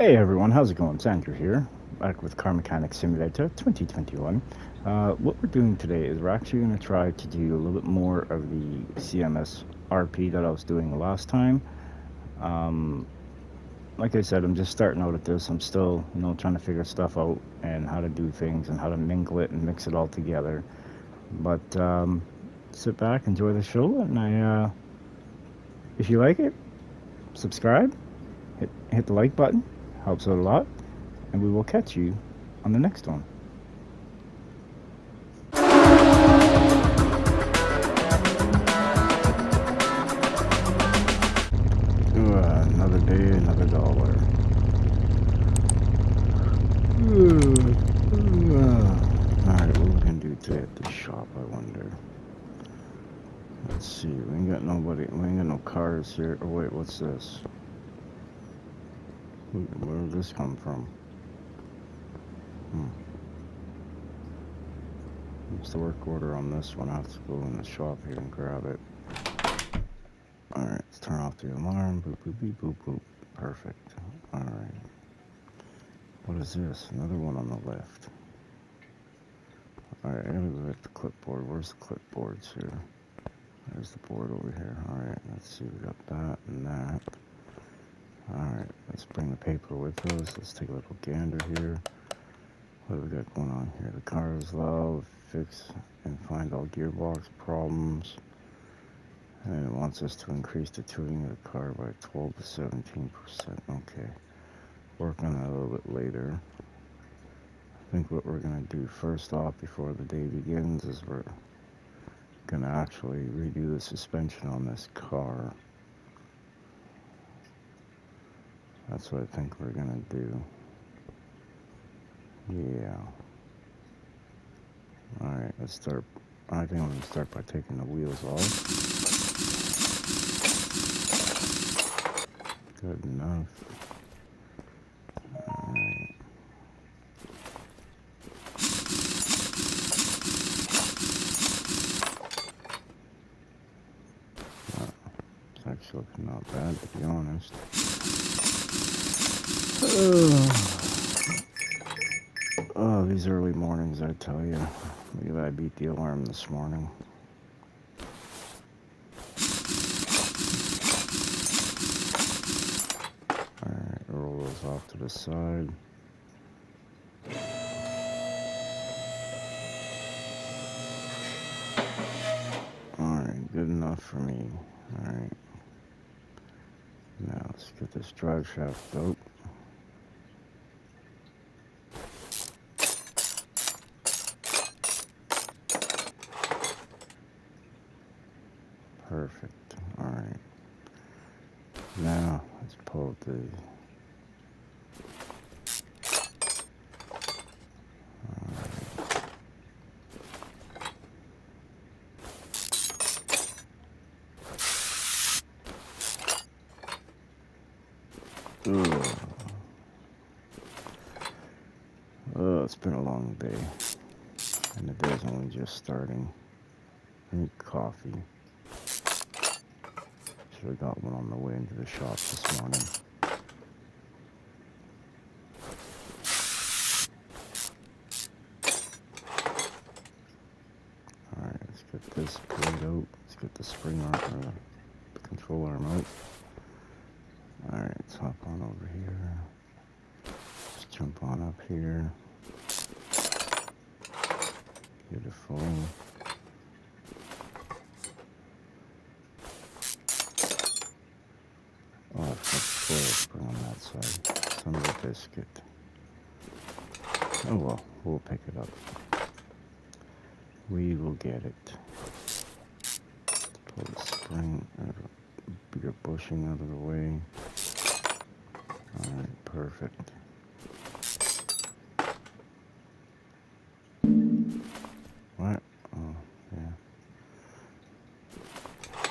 Hey everyone, how's it going? Sandra here, back with Car Mechanic Simulator 2021. What we're doing today is we're actually going to try to do a little bit more of the CMS RP that I was doing last time. Um, like I said, I'm just starting out at this. I'm still, trying to figure stuff out and how to do things and how to mingle it and mix it all together. But sit back, enjoy the show, and if you like it, subscribe, hit the like button, helps out a lot, and we will catch you on the next one. Another day, another dollar. Alright, what are we gonna do today at the shop, I wonder? Let's see, we ain't got no cars here. Oh wait, what's this? Where did this come from? What's the work order on this one? I have to go in the shop here and grab it. Alright, let's turn off the alarm. Boop, boop, beep, boop, boop. Perfect. Alright. What is this? Another one on the left. Alright, I gotta go get the clipboard. Where's the clipboards here? There's the board over here. Alright, let's see. We got that and that. Alright, let's bring the paper with us. Let's take a little gander here. What do we got going on here? The car is loud. Fix and find all gearbox problems. And it wants us to increase the tuning of the car by 12 to 17%. Okay. Work on that a little bit later. I think what we're going to do first off before the day begins is we're going to actually redo the suspension on this car. That's what I think we're going to do. Yeah. Alright, let's start. I think I'm going to start by taking the wheels off. Good enough. Alright. It's actually looking not bad, to be honest. Oh, these early mornings, I tell you. Look at that, I beat the alarm this morning. Alright, roll those off to the side. Alright, good enough for me. Alright. Now, let's get this drive shaft out. Perfect. Alright. Now, let's pull the... It's been a long day. And the day's only just starting. I need coffee. Should have got one on the way into the shop this morning. Alright, let's get this plate out. Let's get the spring arm, or the control arm out. Alright, let's hop on over here. Let's jump on up here. Beautiful. Oh, I've got the foil spring on that side. Son of a biscuit. Oh well, we'll pick it up. We will get it. Pull the spring, bigger bushing out of the way. Alright, perfect. What? Oh, yeah.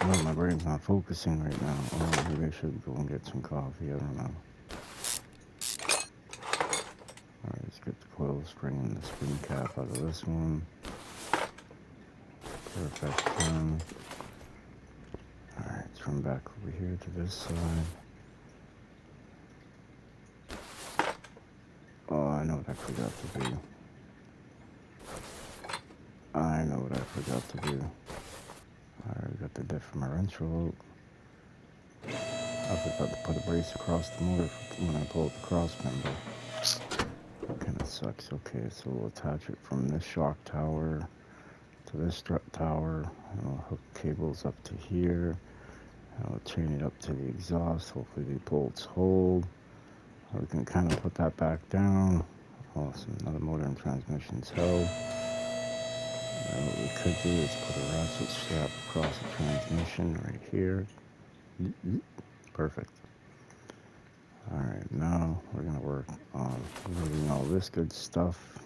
Oh, my brain's not focusing right now. Oh, maybe I should go and get some coffee. I don't know. Alright, let's get the coil spring and the spring cap out of this one. Perfect. Alright, let's run back over here to this side. I know what I forgot to do. I know what I forgot to do. Alright, got the differential. I forgot to put a brace across the motor when I pull up the cross member. That kind of sucks. Okay, so we'll attach it from this shock tower to this strut tower, and we'll hook cables up to here, and we'll chain it up to the exhaust. Hopefully the bolts hold. We can kind of put that back down. Awesome, another motor and transmission's held. Now what we could do is put a ratchet strap across the transmission right here. Perfect. Alright, now we're going to work on moving all this good stuff.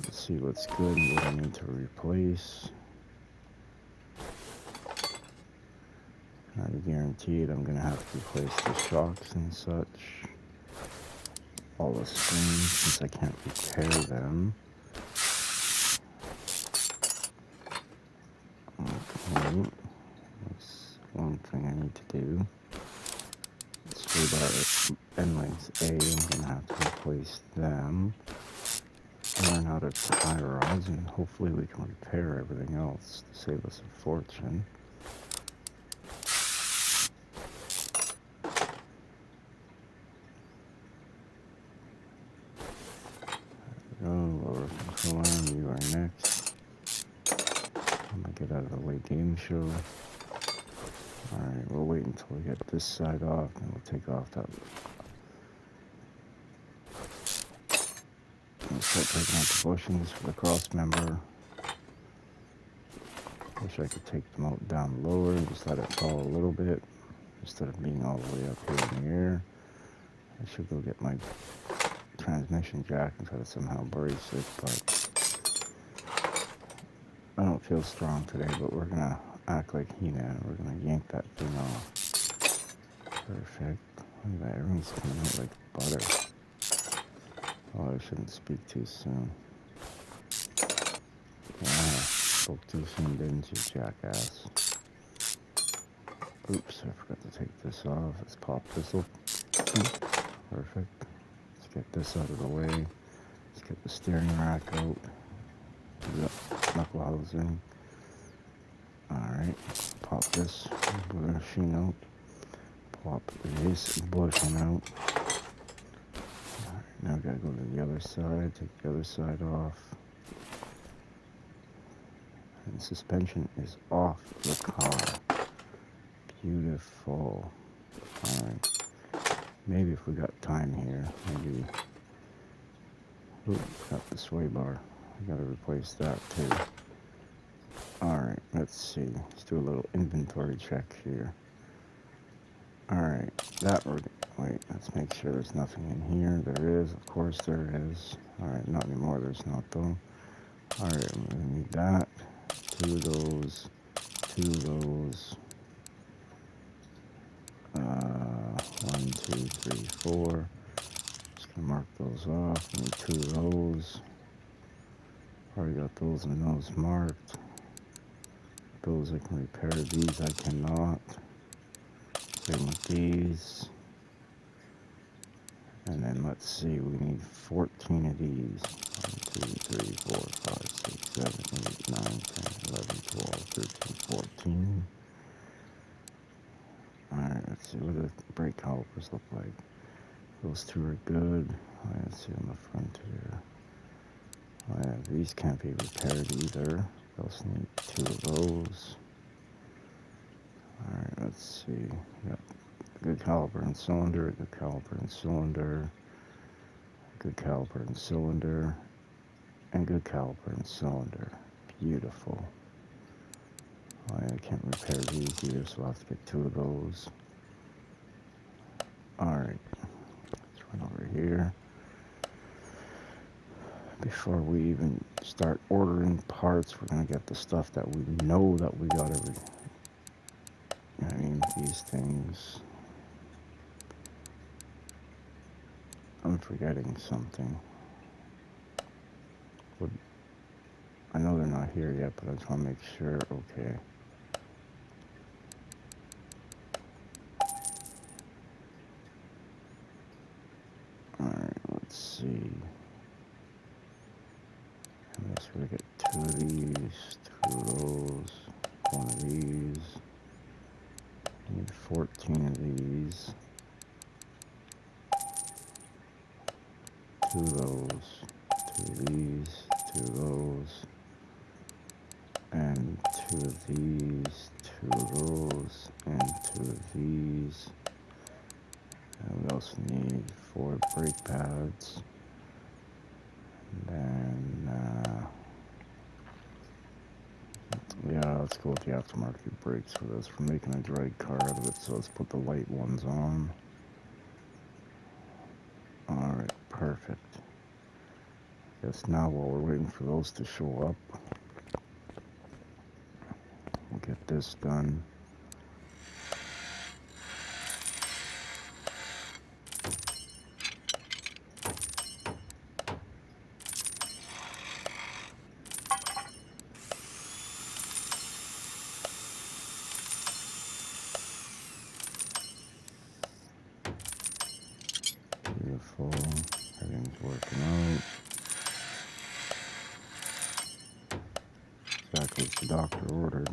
Let's see what's good and what I need to replace. I guarantee it, I'm going to have to replace the shocks and such. All the springs, since I can't repair them. Okay, that's one thing I need to do. Screw bar end lengths A, I'm going to have to replace them. Learn how to tie rods, and hopefully we can repair everything else to save us a fortune. Lower control arm, you are next. I'm gonna get out of the way, game show. Alright, we'll wait until we get this side off, and we'll take off that. We'll start taking out the bushings for the cross member. Wish I could take them out down lower and just let it fall a little bit instead of being all the way up here in the air. I should go get my transmission jack and try to somehow brace it, but I don't feel strong today. But we're gonna act like He-Man. We're gonna yank that thing off. Perfect. Look at that, everything's coming out like butter. Oh, I shouldn't speak too soon. Yeah, spoke too soon, didn't you, jackass? Oops, I forgot to take this off. Let's pop this up. Perfect. Let's get this out of the way. Let's get the steering rack out. Knuckle housing. Alright, pop this bushing out. Pop this bushing out. Alright, now we gotta go to the other side. Take the other side off. And the suspension is off the car. Beautiful. Alright. Maybe if we got time here, maybe. Ooh, got the sway bar. I gotta replace that too. Alright, let's see. Let's do a little inventory check here. Alright, that we're. Wait, let's make sure there's nothing in here. There is, of course there is. Alright, not anymore, there's not though. Alright, I'm gonna need that. Two of those. Two of those. 1, 2, 3, 4. Just gonna mark those off. I need two of those. Already got those and those marked. Those I can repair. These I cannot. Same with these. And then let's see, we need 14 of these. 1, 2, 3, 4, 5, 6, 7, 8, 9, 10, 11, 12, 13, 14. Alright, let's see what the brake calipers look like. Those two are good. Let's see on the front here. Oh yeah, these can't be repaired either. We also need two of those. Alright, let's see. We got good caliper and cylinder, good caliper and cylinder, good caliper and cylinder, and good caliper and cylinder. Beautiful. Oh yeah, I can't repair these either, so I'll have to get two of those. Alright, let's run over here. Before we even start ordering parts, we're going to get the stuff that we know that we got to I mean, these things. I'm forgetting something. I know they're not here yet, but I just want to make sure. Okay. see. And let's really get 2 of these, 2 of those, 1 of these. Need 14 of these. 2 of those, 2 of these, 2 of those, and 2 of these, 2 of those, and 2 of these. And we also need 4 brake pads. And then, yeah, let's go with the aftermarket brakes for this. We're making a drag car out of it, so let's put the light ones on. Alright, perfect. Guess now while we're waiting for those to show up, we'll get this done. Beautiful. Everything's working out. Exactly what the doctor ordered.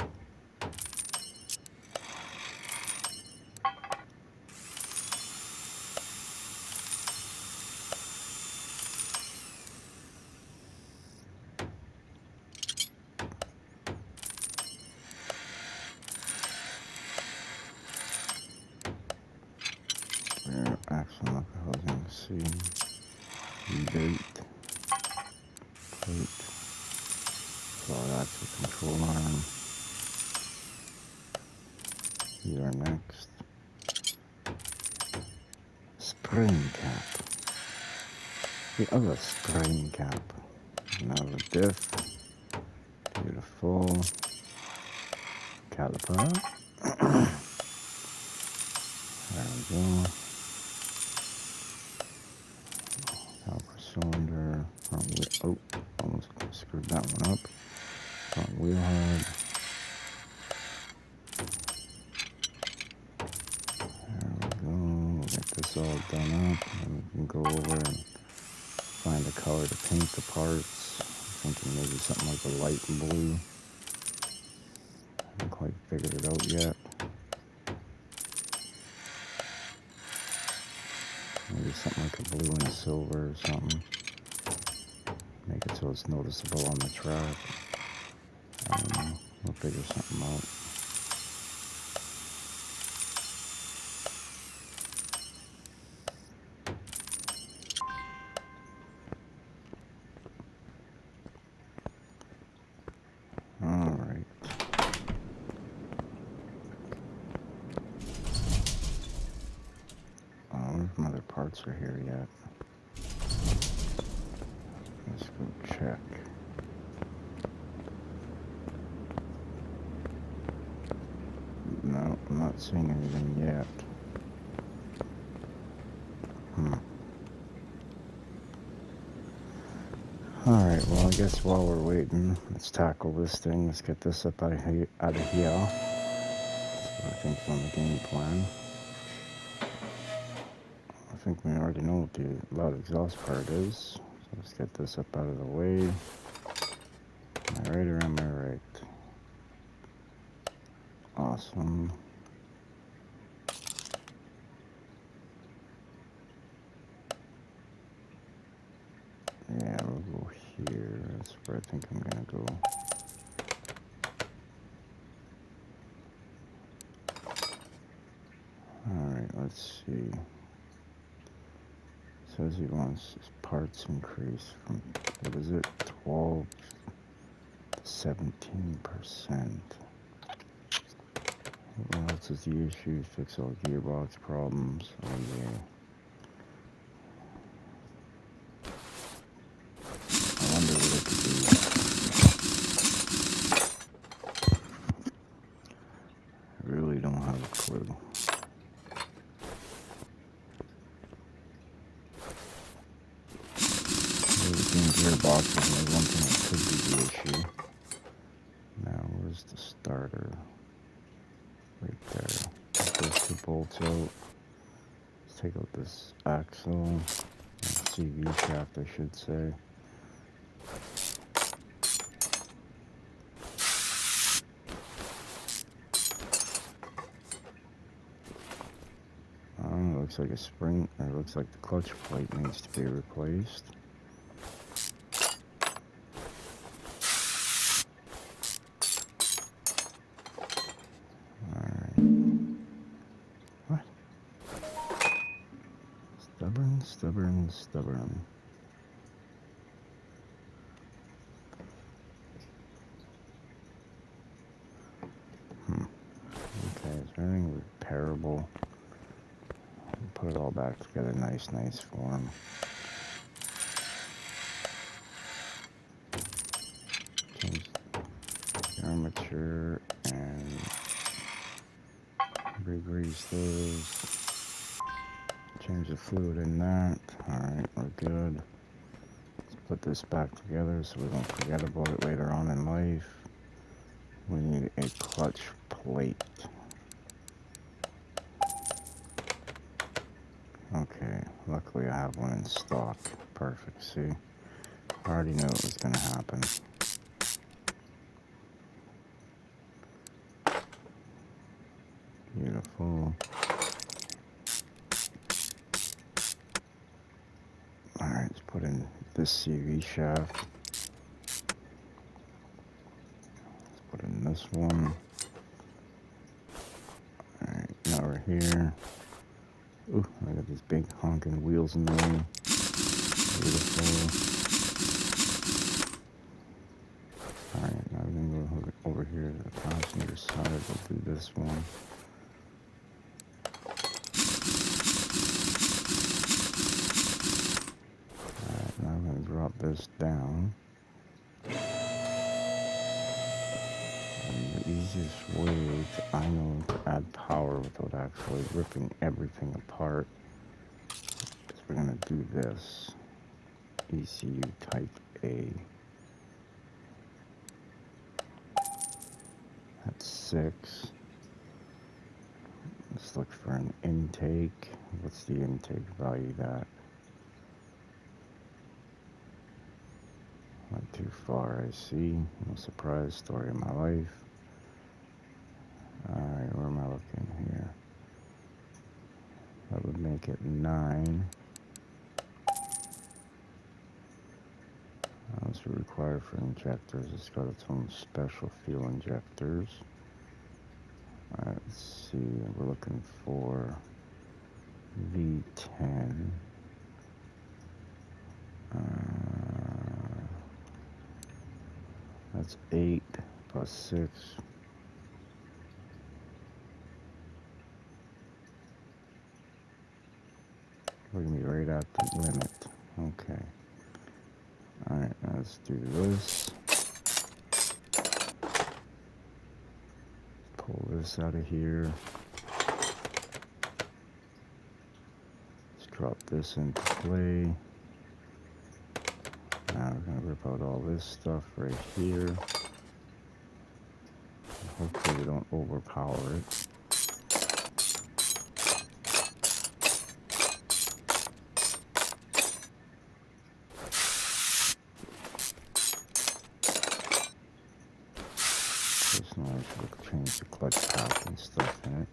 Rear axle knuckle housing, C, V-gate, plate, solid axle control arm. Here next, spring cap. The other spring cap. Now the diff. Beautiful. Caliper. There we go. Caliper cylinder. Front wheel. Oh, almost screwed that one up. Front wheel hub. There we go. We'll get this all done up, and we can go over and find a color to paint the parts. I'm thinking maybe something like a light blue. Haven't quite figured it out yet. Maybe something like a blue and a silver or something. Make it so it's noticeable on the track. I don't know. We'll figure something out. Alright. I wonder if my other parts are here yet. Let's go check. No, I'm not seeing anything yet. Alright, well I guess while we're waiting, let's tackle this thing. Let's get this up out of here. That's what I think's on the game plan. I think we already know what the loud exhaust part is. So let's get this up out of the way. Am I right or am I right? Awesome. Yeah, we'll go here. That's where I think I'm gonna go. Alright, let's see. Says he wants his parts increase from, what is it, 12 to 17%. What else is the issue? Fix all gearbox problems. Oh yeah. I wonder what it could be. I really don't have a clue. Gearbox is only one thing that could be the issue. Now, where's the starter? Right there. Get those 2 bolts out. Let's take out this axle. Let's CV shaft, I should say. Looks like a spring, or it looks like the clutch plate needs to be replaced. Alright. What? Stubborn, stubborn, stubborn. Okay, is there anything repairable? Put it all back together, nice form. Change the armature and re-grease those. Change the fluid in that. Alright, we're good. Let's put this back together so we don't forget about it later on in life. We need a clutch plate. Okay, luckily I have one in stock. Perfect, see? I already knew it was going to happen. Beautiful. Alright, let's put in this CV shaft. Let's put in this one. Alright, now we're here. Ooh, I got these big honking wheels in the way. Beautiful. Alright, now we're going to go over here to the passenger side. We'll do this one. Alright, now I'm going to drop this down. And the easiest way I know to add power without actually ripping everything apart is we're going to do this. ECU type A. That's 6. Let's look for an intake. What's the intake value that? Not too far, I see. No surprise, story of my life. Alright, where am I looking here? That would make it 9. What's required for injectors? It's got its own special fuel injectors. Alright, let's see. We're looking for V10. That's 8 plus 6. We're going to be right at the limit. Okay. Alright, let's do this. Pull this out of here. Let's drop this into play. Now we're going to rip out all this stuff right here. Hopefully we don't overpower it. Just now I should change the clutch pack and stuff in it.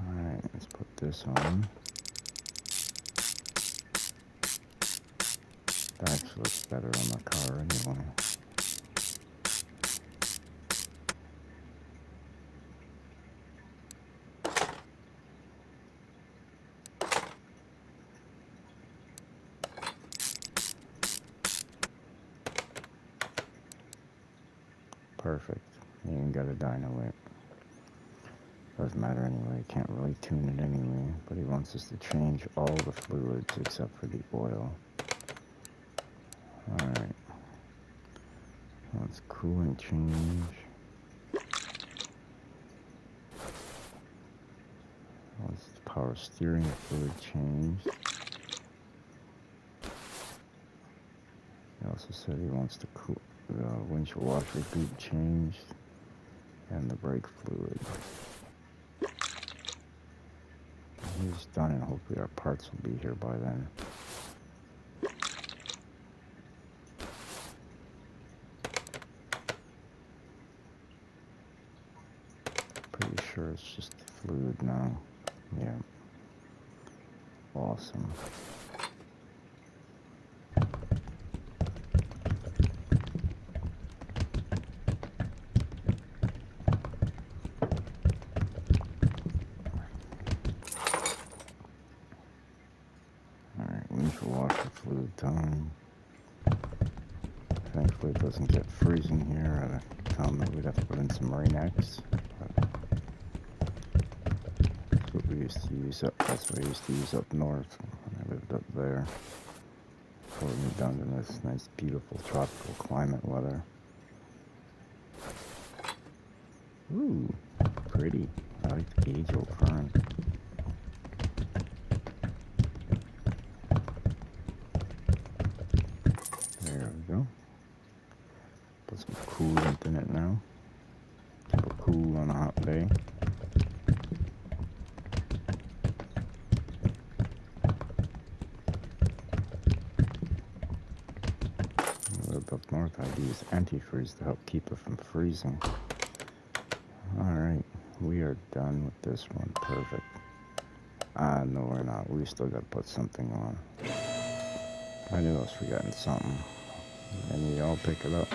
Alright, let's put this on. That actually looks better on the car anyway. Perfect. You ain't got a dyno it. Doesn't matter anyway. Can't really tune it anyway. But he wants us to change all the fluids except for the oil. Alright. Let's coolant change. Let's power steering fluid change. He also said he wants to cool the windshield washer bead changed and the brake fluid. He's done, and hopefully our parts will be here by then. Yeah. Awesome. Alright, we need to wash the fluid time. Thankfully it doesn't get freezing here at a time that we'd have to put in some Rain-X. That's what we used to use up north when I lived up there. Before we moved down to this nice, beautiful tropical climate weather. Ooh, pretty. I like the gauge old fern. There we go. Put some coolant in it now. Keep it cool on a hot day. Up north, I use antifreeze to help keep it from freezing. Alright, we are done with this one. Perfect. No, we're not. We still gotta put something on. I knew I was forgetting something. Maybe y'all pick it up.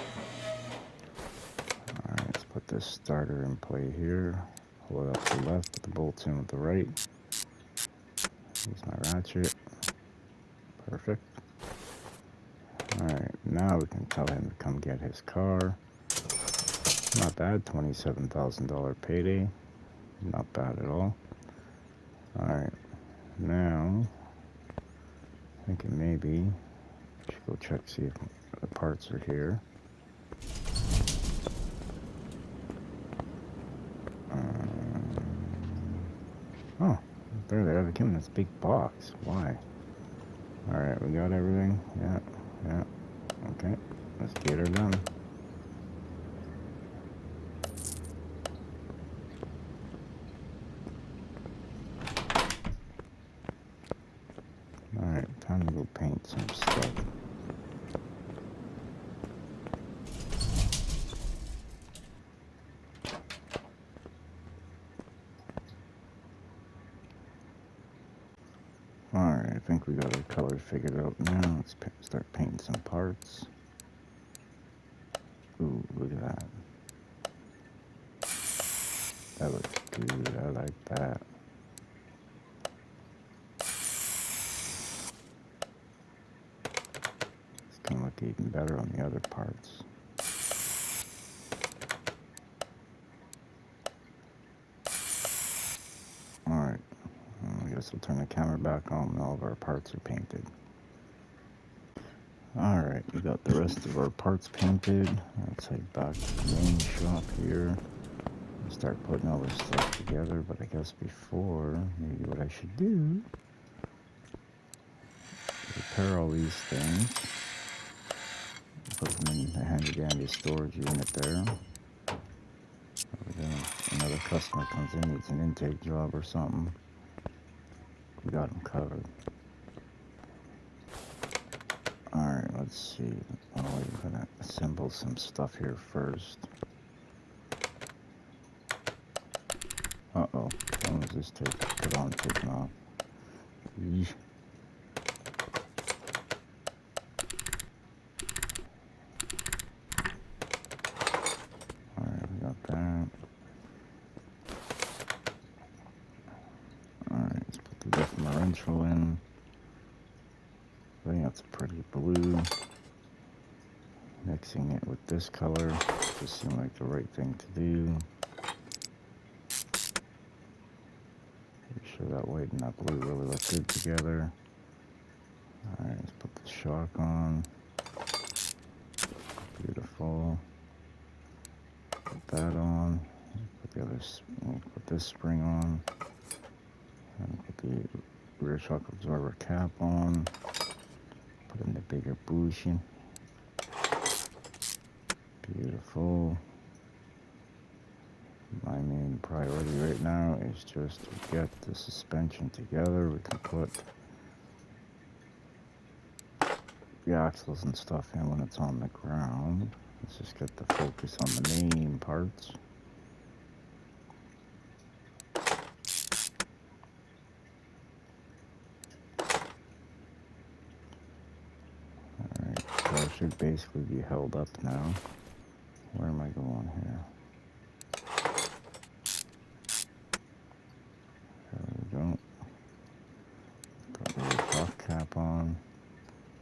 Alright, let's put this starter in play here. Hold it up to the left, put the bolts in with the right. Use my ratchet. Perfect. Alright, now we can tell him to come get his car. Not bad, $27,000 payday. Not bad at all. Alright, now, thinking maybe, should go check, see if the parts are here. Oh, there they are. They came in this big box. Why? Alright, we got everything. Yeah. Okay, let's get her done. Alright, time to go paint some stuff. Alright, I think we got our color figured out now. Let's start painting some parts. Ooh, look at that. That looks good. I like that. It's gonna look even better on the other parts. Alright, I guess we'll turn the camera back on when all of our parts are painted. Alright, we got the rest of our parts painted. Let's head back to the main shop here and start putting all this stuff together. But I guess before, maybe what I should do is repair all these things. Put them in the handy-dandy storage unit there. Another customer comes in, needs an intake job or something. We got them covered. Alright, let's see. Oh, we're gonna assemble some stuff here first. Uh-oh. When was this tape put on, taken off? Yeesh. Alright, we got that. Alright, let's put the differential in. I think that's a pretty blue. Mixing it with this color just seemed like the right thing to do. Pretty sure that white and that blue really look good together. Alright, let's put the shock on. Beautiful. Put that on. Put this spring on. And put the rear shock absorber cap on. Put in the bigger bushing. Beautiful. My main priority right now is just to get the suspension together. We can put the axles and stuff in when it's on the ground. Let's just get the focus on the main parts. should basically be held up now. Where am I going here? There we go. Put the shock cap on.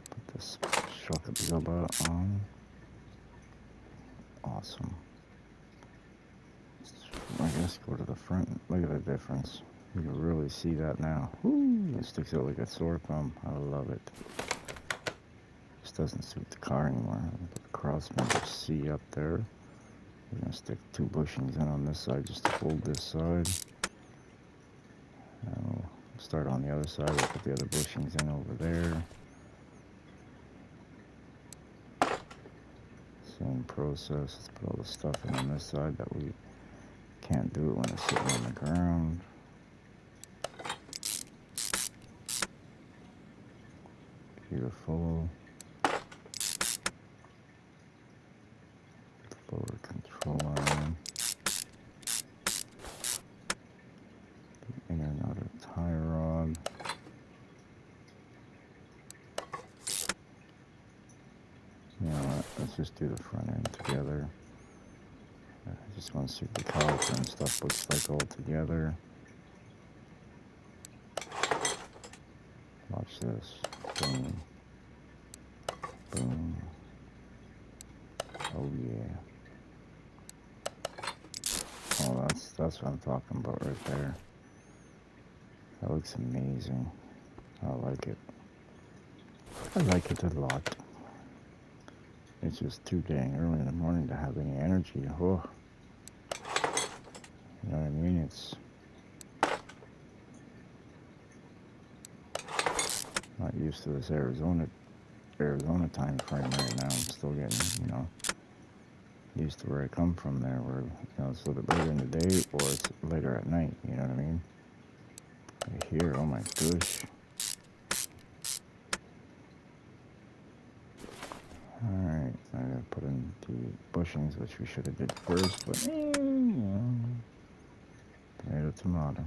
Put this shock absorber on. Awesome. I guess go to the front. Look at the difference. You can really see that now. Woo! It sticks out like a sore thumb. I love it. This doesn't suit the car anymore. Put the cross member C up there. We're gonna stick 2 bushings in on this side just to hold this side. And we'll start on the other side. We'll put the other bushings in over there. Same process. Let's put all the stuff in on this side that we can't do it when it's sitting on the ground. Beautiful. Forward control arm. The inner and outer tie rod. You know what? Let's just do the front end together. I just want to see what the caliper and stuff looks like all together. Watch this. Boom. Boom. Oh yeah. Oh, that's what I'm talking about right there. That looks amazing. I like it. I like it a lot. It's just too dang early in the morning to have any energy. Oh. You know what I mean? It's not used to this Arizona time frame right now. I'm still getting, used to where I come from there, where it's a little bit later in the day or it's later at night. You know what I mean? Here, oh my gosh. Alright, I gotta put in the bushings, which we should have did first, but tomato.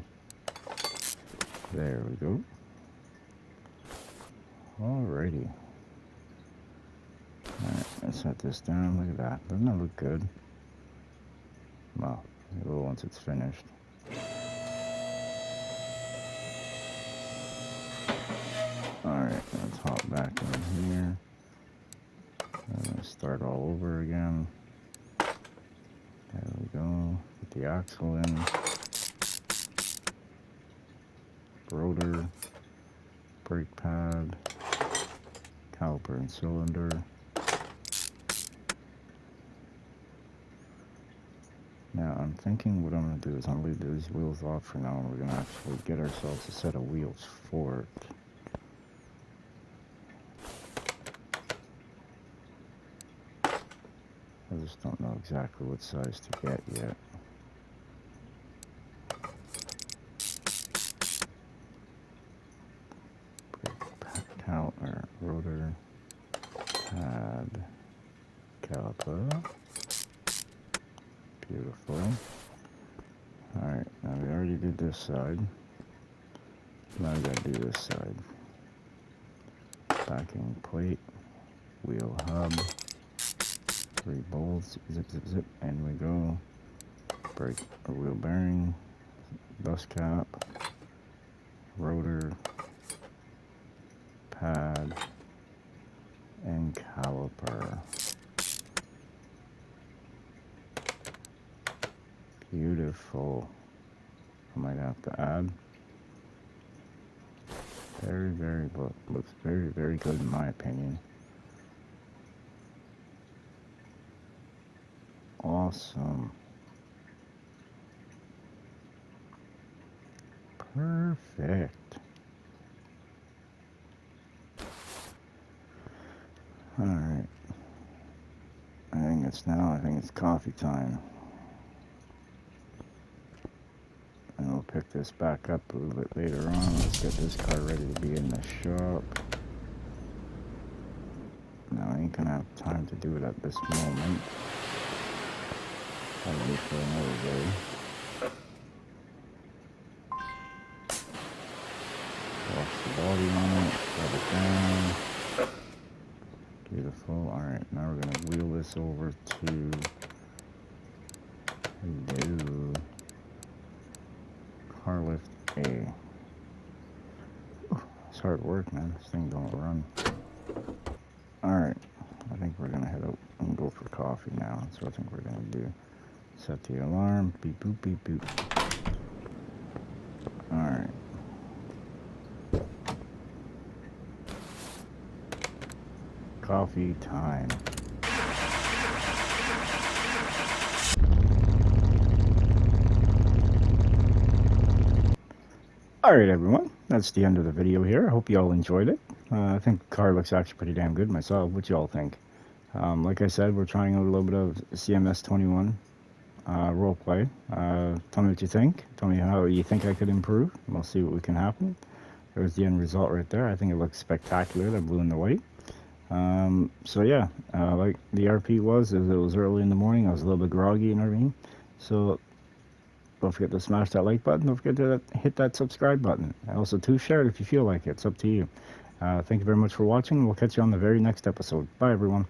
There we go. Alrighty. Alright, let's set this down. Look at that. Doesn't that look good? Well, it will once it's finished. Alright, let's hop back in here. I'm going to start all over again. There we go. Put the axle in. Rotor. Brake pad. Caliper and cylinder. Now I'm thinking what I'm going to do is I'm going to leave these wheels off for now, and we're going to actually get ourselves a set of wheels for it. I just don't know exactly what size to get yet. Rotor, pad, caliper. Beautiful. Alright, now we already did this side. Now we gotta do this side. Backing plate, wheel hub, 3 bolts, zip, zip, zip, and we go. Brake or wheel bearing, dust cap, rotor, pad, and caliper. Beautiful. I might have to add. Looks very, very good in my opinion. Awesome. Perfect. Alright. I think it's coffee time. And we'll pick this back up a little bit later on. Let's get this car ready to be in the shop. Now I ain't gonna have time to do it at this moment. I'll wait for another day. Wash the body on it, rub it down. Beautiful. Alright, now we're going to wheel this over to... Hello. Car lift A. Ooh, it's hard work, man. This thing don't run. Alright, I think we're going to head out and go for coffee now. That's what I think we're going to do. Set the alarm. Beep, boop, beep, boop. Alright. Coffee time. Alright everyone, that's the end of the video here. I hope you all enjoyed it. I think the car looks actually pretty damn good myself. What you all think? Like I said, we're trying out a little bit of CMS-21 roleplay. Tell me what you think. Tell me how you think I could improve. We'll see what we can happen. There's the end result right there. I think it looks spectacular, the blue and the white. So yeah, like the RP was, it was early in the morning. I was a little bit groggy and everything. So don't forget to smash that like button. Don't forget to hit that subscribe button. Also, share it if you feel like it. It's up to you. Thank you very much for watching. We'll catch you on the very next episode. Bye, everyone.